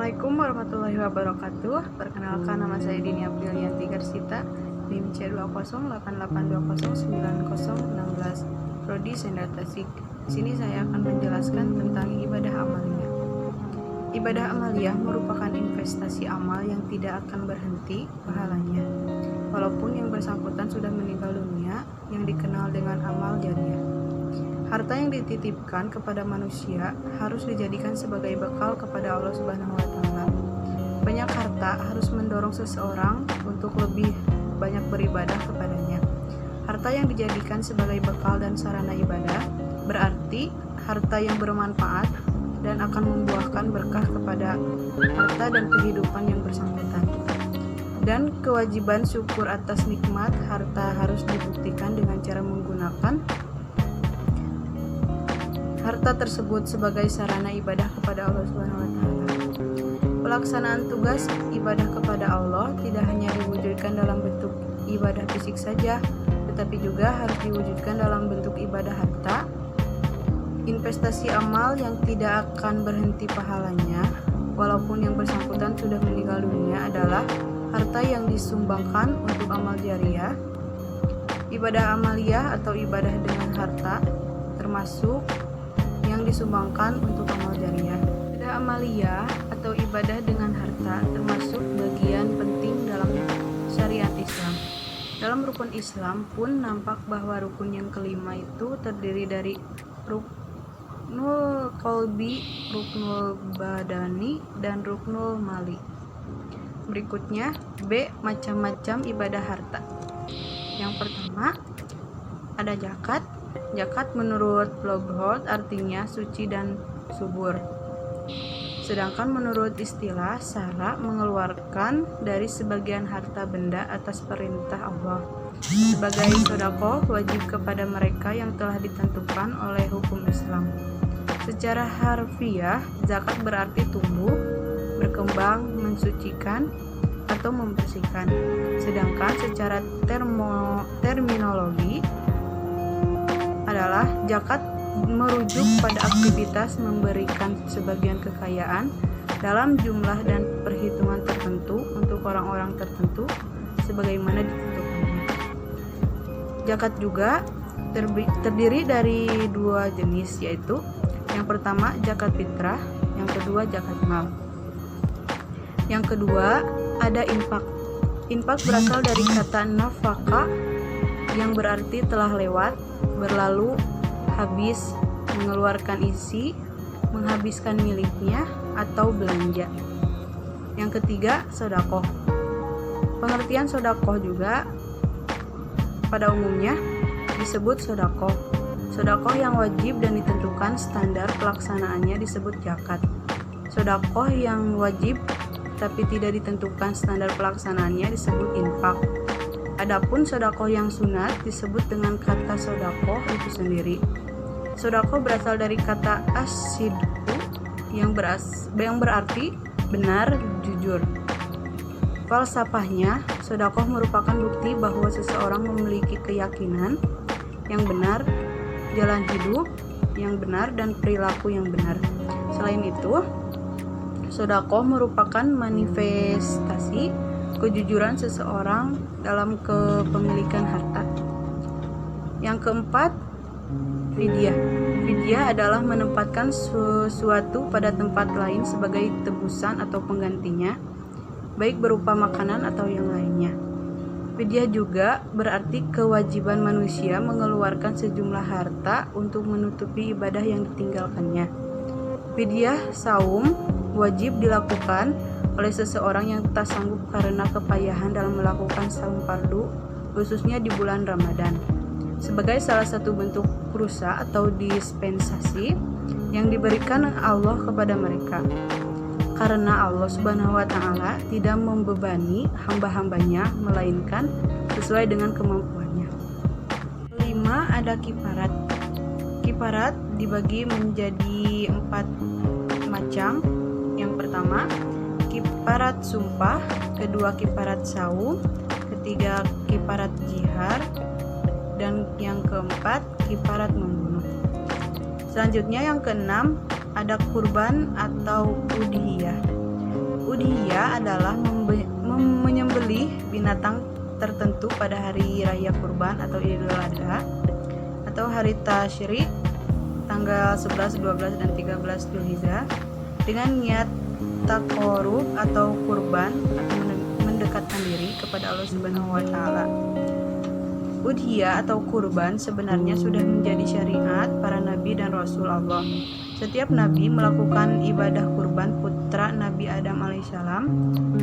Assalamualaikum warahmatullahi wabarakatuh. Perkenalkan, nama saya Dini Aprilianti Garsita, NIM C2088209016, Prodi Sendar Tasik. Di sini saya akan menjelaskan tentang ibadah amaliyah. Ibadah amaliyah merupakan investasi amal yang tidak akan berhenti pahalanya, walaupun yang bersangkutan sudah meninggal dunia, yang dikenal dengan amal jariyah. Harta yang dititipkan kepada manusia harus dijadikan sebagai bekal kepada Allah Subhanahu wa Ta'ala. Banyak harta harus mendorong seseorang untuk lebih banyak beribadah kepadanya. Harta yang dijadikan sebagai bekal dan sarana ibadah berarti harta yang bermanfaat dan akan membuahkan berkah kepada harta dan kehidupan yang bersangkutan. Dan kewajiban syukur atas nikmat harta harus dibuktikan dengan cara menggunakan harta tersebut sebagai sarana ibadah kepada Allah Subhanahu wa Ta'ala. Pelaksanaan tugas ibadah kepada Allah tidak hanya diwujudkan dalam bentuk ibadah fisik saja, tetapi juga harus diwujudkan dalam bentuk ibadah harta. Investasi amal yang tidak akan berhenti pahalanya, walaupun yang bersangkutan sudah meninggal dunia, adalah harta yang disumbangkan untuk amal jariyah. Ibadah amaliyah atau ibadah dengan harta termasuk yang disumbangkan untuk amal jariyah. Ibadah amaliyah atau ibadah dengan harta termasuk bagian penting dalam syariat Islam. Dalam rukun Islam pun nampak bahwa rukun yang kelima itu terdiri dari ruknul qalbi, ruknul badani, dan ruknul mali. Berikutnya, B. Macam-macam ibadah harta. Yang pertama, ada zakat. Zakat menurut Loghat artinya suci dan subur. Sedangkan menurut istilah syara mengeluarkan dari sebagian harta benda atas perintah Allah sebagai sedekah wajib kepada mereka yang telah ditentukan oleh hukum Islam. Secara harfiah, zakat berarti tumbuh, berkembang, mensucikan, atau membersihkan. Sedangkan secara terminologi adalah zakat merujuk pada aktivitas memberikan sebagian kekayaan dalam jumlah dan perhitungan tertentu untuk orang-orang tertentu sebagaimana ditentukannya. Zakat juga terdiri dari dua jenis, yaitu yang pertama zakat fitrah, yang kedua zakat mal. Yang kedua ada infak. Infak berasal dari kata nafaka yang berarti telah lewat, berlalu, habis, mengeluarkan isi, menghabiskan miliknya, atau belanja. Yang ketiga, sedekah. Pengertian sedekah juga pada umumnya disebut sedekah. Sedekah yang wajib dan ditentukan standar pelaksanaannya disebut zakat. Sedekah yang wajib tapi tidak ditentukan standar pelaksanaannya disebut infak. Adapun sedekah yang sunat disebut dengan kata sedekah itu sendiri. Sedekah berasal dari kata as-sidqu yang berarti benar, jujur. Falsafahnya, sedekah merupakan bukti bahwa seseorang memiliki keyakinan yang benar, jalan hidup yang benar, dan perilaku yang benar. Selain itu, sedekah merupakan manifestasi kejujuran seseorang dalam kepemilikan harta. Yang keempat, fidyah. Fidyah adalah menempatkan sesuatu pada tempat lain sebagai tebusan atau penggantinya, baik berupa makanan atau yang lainnya. Fidyah juga berarti kewajiban manusia mengeluarkan sejumlah harta untuk menutupi ibadah yang ditinggalkannya. Fidyah saum wajib dilakukan oleh seseorang yang tak sanggup karena kepayahan dalam melakukan saum fardu, khususnya di bulan Ramadan, sebagai salah satu bentuk rusa atau dispensasi yang diberikan Allah kepada mereka, karena Allah Subhanahu wa Ta'ala tidak membebani hamba-hambanya melainkan sesuai dengan kemampuannya. Kelima, ada kifarat. Kifarat dibagi menjadi 4 macam. Yang pertama, kifarat sumpah, kedua kifarat saum, ketiga kifarat jihar, dan yang keempat kifarat membunuh. Selanjutnya yang keenam ada kurban atau udhiyah. Udhiyah adalah menyembelih binatang tertentu pada hari raya kurban atau Idul Adha atau hari Tasyrik tanggal 11, 12, dan 13 Dzulhijjah dengan niat taqarrub atau kurban atau mendekatkan diri kepada Allah Subhanahu wa taala. Udhiyah atau kurban sebenarnya sudah menjadi syariat para nabi dan rasul Allah. Setiap nabi melakukan ibadah kurban. Putra Nabi Adam alaihissalam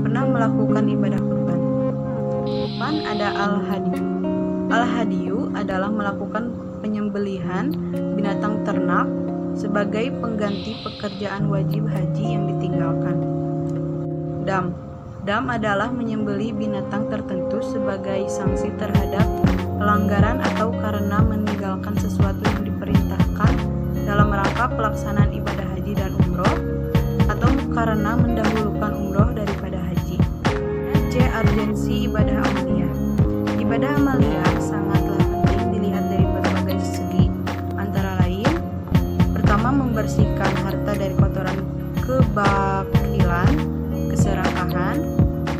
pernah melakukan ibadah kurban. Depan ada al-hadiyu. Al-hadiyu adalah melakukan penyembelihan binatang ternak sebagai pengganti pekerjaan wajib haji yang ditinggalkan. Dam adalah menyembelih binatang tertentu sebagai sanksi terhadap pelanggaran atau karena meninggalkan sesuatu yang diperintahkan dalam rangka pelaksanaan ibadah haji dan umroh atau karena mendahulukan umroh daripada haji. C. Urgensi ibadah amaliyah. Ibadah amaliyah sangatlah penting dilihat dari berbagai segi, antara lain: pertama, membersihkan harta dari kotoran kebakilan, keserakahan,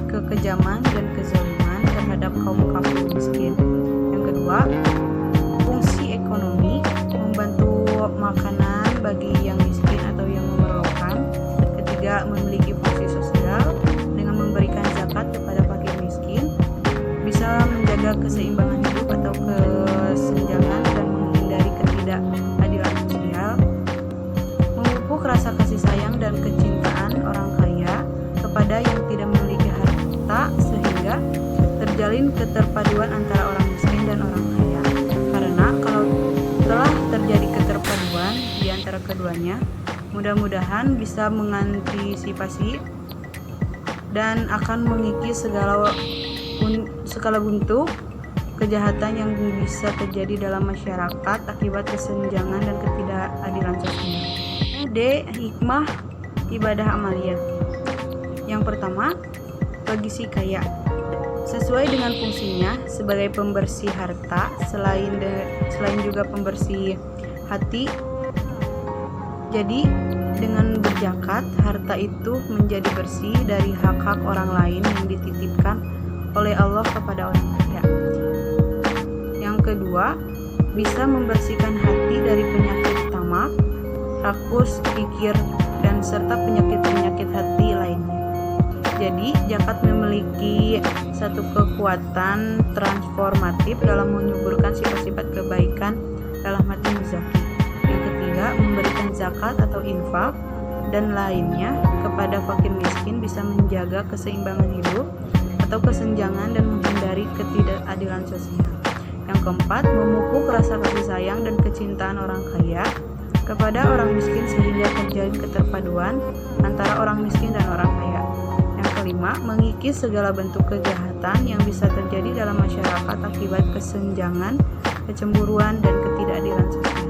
kekejaman, dan kezaliman terhadap kaum kafir miskin. Yang kedua, fungsi ekonomi, membantu makanan bagi yang miskin atau yang memerlukan. Ketiga, memiliki fungsi sosial dengan memberikan zakat kepada fakir miskin, bisa menjaga keseimbangan hidup atau kesenjangan dan menghindari ketidakadilan sosial, memupuk rasa kasih sayang dan kecintaan orang kaya kepada yang tidak memiliki harta sehingga terjalin keterpaduan antara orang miskin dan orang kaya. Karena kalau telah terjadi keterpaduan di antara keduanya, mudah-mudahan bisa mengantisipasi dan akan mengikis segala bentuk kejahatan yang bisa terjadi dalam masyarakat akibat kesenjangan dan ketidakadilan sosial. D. Hikmah ibadah amaliyah. Yang pertama, bagi si kaya, sesuai dengan fungsinya sebagai pembersih harta, selain juga pembersih hati. Jadi dengan berzakat, harta itu menjadi bersih dari hak-hak orang lain yang dititipkan oleh Allah kepada orang kaya. Yang kedua, bisa membersihkan hati dari penyakit tamak, rakus, kikir, dan serta penyakit-penyakit hati lainnya. Jadi, zakat memiliki satu kekuatan transformatif dalam menyuburkan sifat-sifat kebaikan dalam hati muzaki. Yang ketiga, memberikan zakat atau infak dan lainnya kepada fakir miskin bisa menjaga keseimbangan hidup atau kesenjangan dan menghindari ketidakadilan sosial. Yang keempat, memupuk rasa kasih sayang dan kecintaan orang kaya kepada orang miskin sehingga terjalin keterpaduan antara orang miskin dan orang kaya. Yang kelima, mengikis segala bentuk kejahatan yang bisa terjadi dalam masyarakat akibat kesenjangan, kecemburuan, dan ketidakadilan sosial.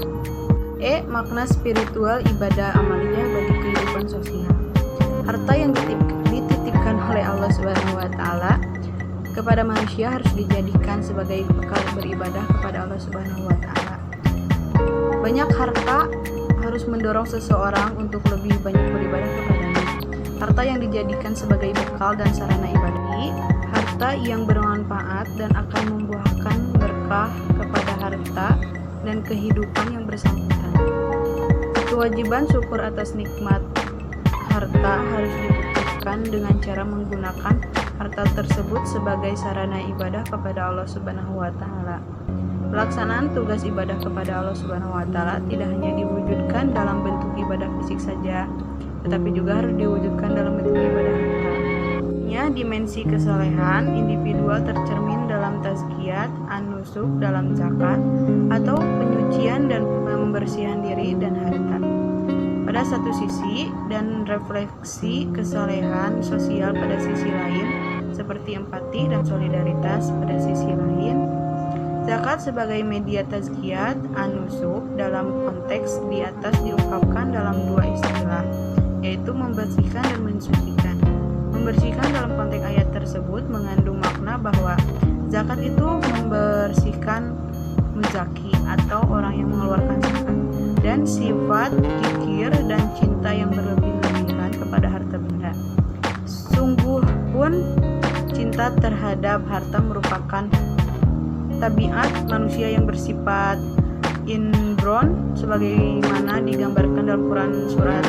E. Makna spiritual ibadah amaliyah bagi kehidupan sosial. Harta yang dititipkan oleh Allah Subhanahu wa taala kepada manusia harus dijadikan sebagai bekal beribadah kepada Allah Subhanahu wa taala. Banyak harta harus mendorong seseorang untuk lebih banyak beribadah kepadanya. Harta yang dijadikan sebagai bekal dan sarana ibadah, harta yang bermanfaat dan akan membuahkan berkah kepada harta dan kehidupan yang bersangkutan. Kewajiban syukur atas nikmat harta harus dibuktikan dengan cara menggunakan harta tersebut sebagai sarana ibadah kepada Allah Subhanahu wa taala. Pelaksanaan tugas ibadah kepada Allah Subhanahu wa taala tidak hanya diwujudkan dalam bentuk ibadah fisik saja, tetapi juga harus diwujudkan dalam bentuk ibadah harta. Dimensi kesalehan individual tercermin dalam tazkiyat, an-nusuk dalam zakat atau penyucian dan pembersihan diri dan harta pada satu sisi, dan refleksi kesalehan sosial pada sisi lain seperti empati dan solidaritas pada sisi lain. Zakat sebagai media tazkiyat, an-nusuk dalam konteks di atas diungkapkan dalam dua istilah, yaitu membersihkan dan mensucikan. Membersihkan dalam konteks ayat tersebut mengandung makna bahwa zakat itu membersihkan muzaki atau orang yang mengeluarkan zakat dan sifat kikir dan cinta yang berlebih-lebihan kepada harta benda. cinta terhadap harta merupakan tabiat manusia yang bersifat inbron sebagaimana digambarkan dalam Quran surat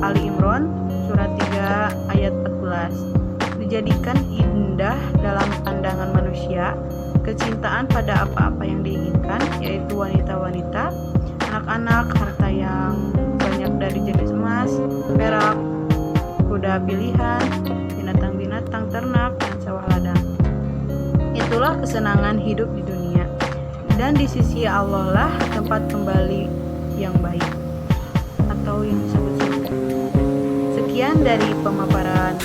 Ali Imran surat 3 ayat 14. Dijadikan indah dalam pandangan manusia kecintaan pada apa-apa yang diinginkan, yaitu wanita-wanita, anak-anak, harta yang banyak dari jenis emas, perak, kuda pilihan, binatang-binatang ternak, dan sawah ladang. Itulah kesenangan hidup di dunia, dan di sisi Allah lah tempat kembali yang baik atau yang disebut surga. Sekian dari pemaparan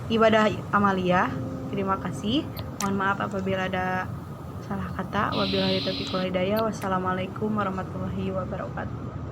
ibadah amaliyah. Terima kasih. Mohon maaf apabila ada salah kata. Wabillahi taufiq wal hidayah. Wassalamualaikum warahmatullahi wabarakatuh.